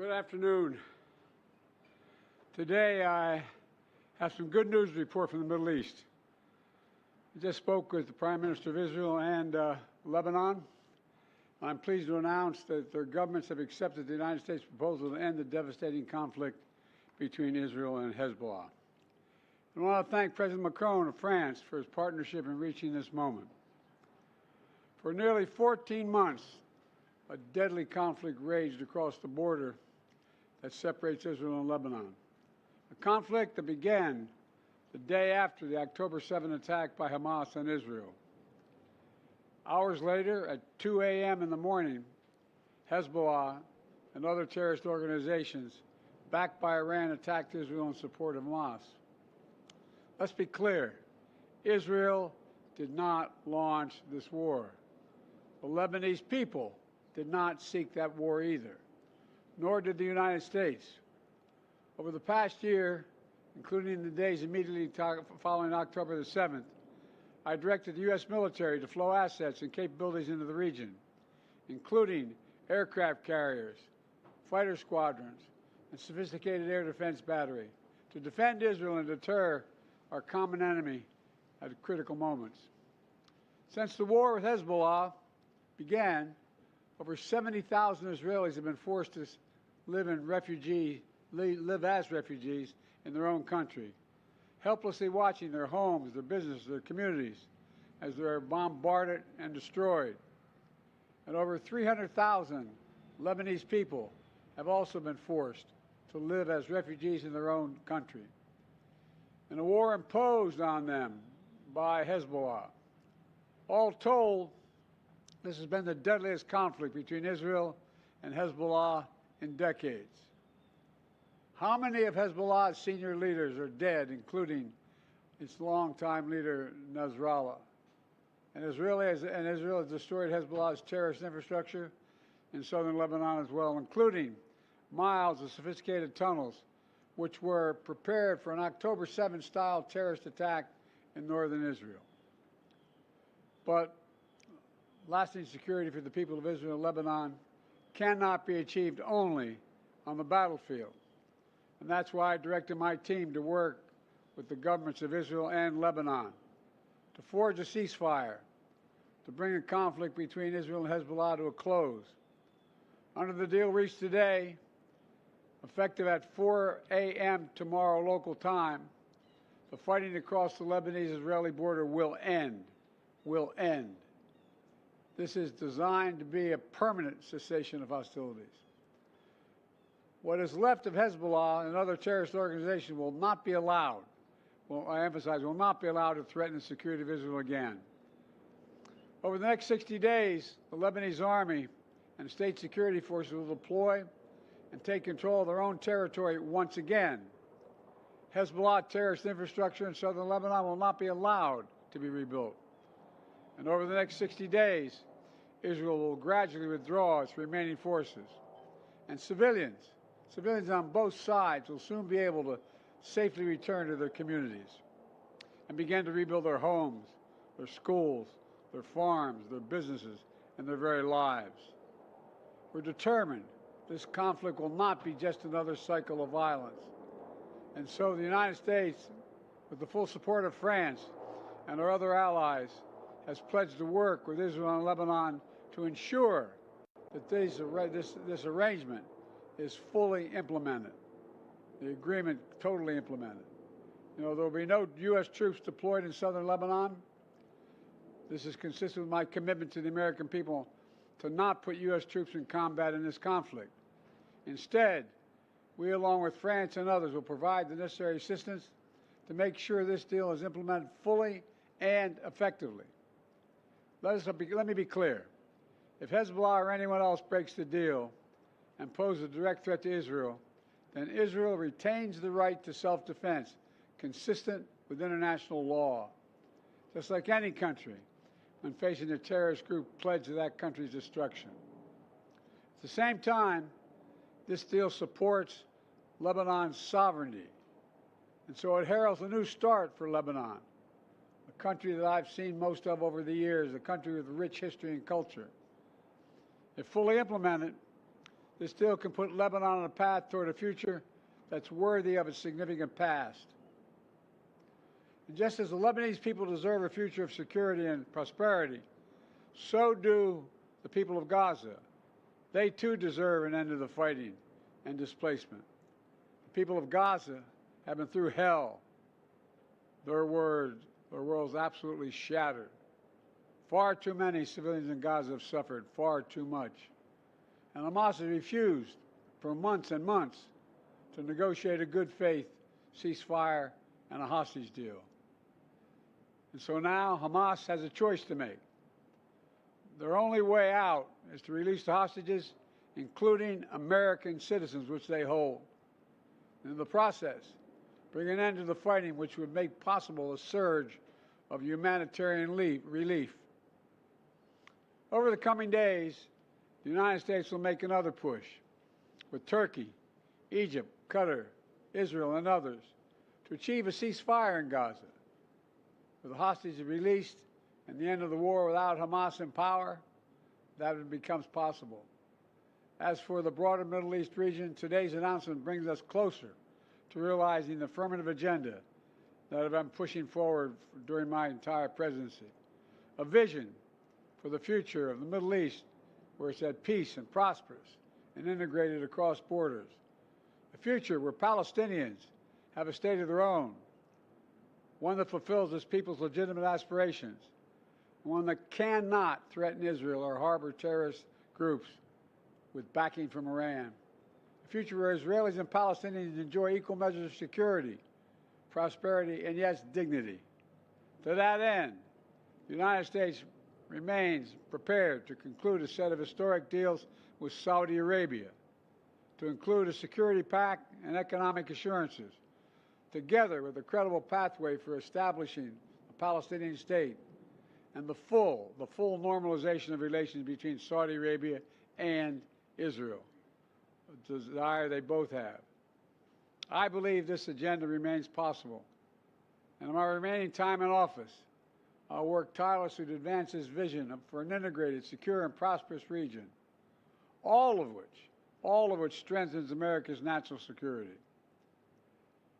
Good afternoon. Today I have some good news to report from the Middle East. I just spoke with the Prime Minister of Israel and Lebanon. I'm pleased to announce that their governments have accepted the United States proposal to end the devastating conflict between Israel and Hezbollah. I want to thank President Macron of France for his partnership in reaching this moment. For nearly 14 months, a deadly conflict raged across the border that separates Israel and Lebanon. A conflict that began the day after the October 7 attack by Hamas on Israel. Hours later, at 2 a.m. in the morning, Hezbollah and other terrorist organizations backed by Iran attacked Israel in support of Hamas. Let's be clear, Israel did not launch this war. The Lebanese people did not seek that war either, nor did the United States. Over the past year, including the days immediately following October the 7th, I directed the U.S. military to flow assets and capabilities into the region, including aircraft carriers, fighter squadrons, and sophisticated air defense battery to defend Israel and deter our common enemy at critical moments. Since the war with Hezbollah began, over 70,000 Israelis have been forced to live as refugees in their own country, helplessly watching their homes, their businesses, their communities as they are bombarded and destroyed. And over 300,000 Lebanese people have also been forced to live as refugees in their own country. In a war imposed on them by Hezbollah. All told, this has been the deadliest conflict between Israel and Hezbollah in decades. How many of Hezbollah's senior leaders are dead, including its longtime leader, Nasrallah? And Israel has destroyed Hezbollah's terrorist infrastructure in southern Lebanon as well, including miles of sophisticated tunnels, which were prepared for an October 7-style terrorist attack in northern Israel. But lasting security for the people of Israel and Lebanon cannot be achieved only on the battlefield. And that's why I directed my team to work with the governments of Israel and Lebanon to forge a ceasefire, to bring a conflict between Israel and Hezbollah to a close. Under the deal reached today, effective at 4 a.m. tomorrow local time, the fighting across the Lebanese-Israeli border will end. Will end. This is designed to be a permanent cessation of hostilities. What is left of Hezbollah and other terrorist organizations will not be allowed, I emphasize, will not be allowed to threaten the security of Israel again. Over the next 60 days, the Lebanese army and state security forces will deploy and take control of their own territory once again. Hezbollah terrorist infrastructure in southern Lebanon will not be allowed to be rebuilt. And over the next 60 days, Israel will gradually withdraw its remaining forces. And civilians on both sides will soon be able to safely return to their communities and begin to rebuild their homes, their schools, their farms, their businesses, and their very lives. We're determined this conflict will not be just another cycle of violence. And so the United States, with the full support of France and our other allies, has pledged to work with Israel and Lebanon to ensure that this arrangement is fully implemented, the agreement totally implemented. There will be no U.S. troops deployed in southern Lebanon. This is consistent with my commitment to the American people to not put U.S. troops in combat in this conflict. Instead, we, along with France and others, will provide the necessary assistance to make sure this deal is implemented fully and effectively. Let me be clear. If Hezbollah or anyone else breaks the deal and poses a direct threat to Israel, then Israel retains the right to self-defense consistent with international law, just like any country when facing a terrorist group pledged to that country's destruction. At the same time, this deal supports Lebanon's sovereignty, and so it heralds a new start for Lebanon, a country that I've seen most of over the years, a country with rich history and culture. If fully implemented, This deal can put Lebanon on a path toward a future that's worthy of its significant past. And just as the Lebanese people deserve a future of security and prosperity, so do the people of Gaza. They too deserve an end to the fighting and displacement. The people of Gaza have been through hell. Their world's absolutely shattered. Far too many civilians in Gaza have suffered, far too much. And Hamas has refused for months and months to negotiate a good faith ceasefire and a hostage deal. And so now Hamas has a choice to make. Their only way out is to release the hostages, including American citizens, which they hold. And in the process, bring an end to the fighting, which would make possible a surge of humanitarian relief. Over the coming days, the United States will make another push with Turkey, Egypt, Qatar, Israel, and others to achieve a ceasefire in Gaza. With the hostages released and the end of the war without Hamas in power, that becomes possible. As for the broader Middle East region, today's announcement brings us closer to realizing the affirmative agenda that I've been pushing forward during my entire presidency. A vision for the future of the Middle East where it's at peace and prosperous and integrated across borders. A future where Palestinians have a state of their own, one that fulfills its people's legitimate aspirations, one that cannot threaten Israel or harbor terrorist groups with backing from Iran. A future where Israelis and Palestinians enjoy equal measures of security, prosperity, and yes, dignity. To that end, the United States remains prepared to conclude a set of historic deals with Saudi Arabia, to include a security pact and economic assurances, together with a credible pathway for establishing a Palestinian state and the full normalization of relations between Saudi Arabia and Israel, a desire they both have. I believe this agenda remains possible, and in my remaining time in office, I'll work tirelessly to advance this vision for an integrated, secure, and prosperous region, all of which strengthens America's national security.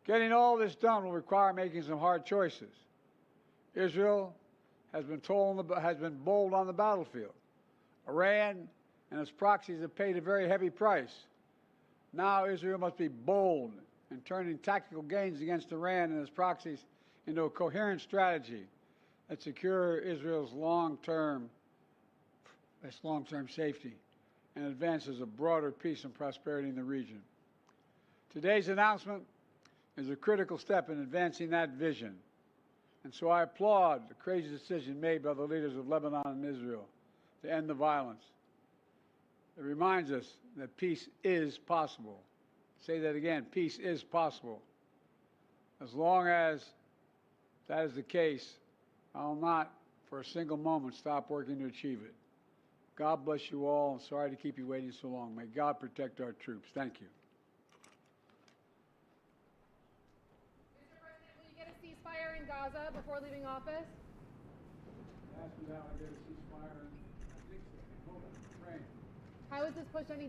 Getting all this done will require making some hard choices. Israel has been bold on the battlefield. Iran and its proxies have paid a very heavy price. Now Israel must be bold in turning tactical gains against Iran and its proxies into a coherent strategy that secure Israel's long-term safety and advances a broader peace and prosperity in the region. Today's announcement is a critical step in advancing that vision, and so I applaud the crazy decision made by the leaders of Lebanon and Israel to end the violence. It reminds us that peace is possible. Say that again, peace is possible. As long as that is the case, I will not for a single moment stop working to achieve it. God bless you all, and sorry to keep you waiting so long. May God protect our troops. Thank you. Mr. President, will you get a ceasefire in Gaza before leaving office? Ask me how I get a ceasefire, and I think so. Hold on, praying. How is this push any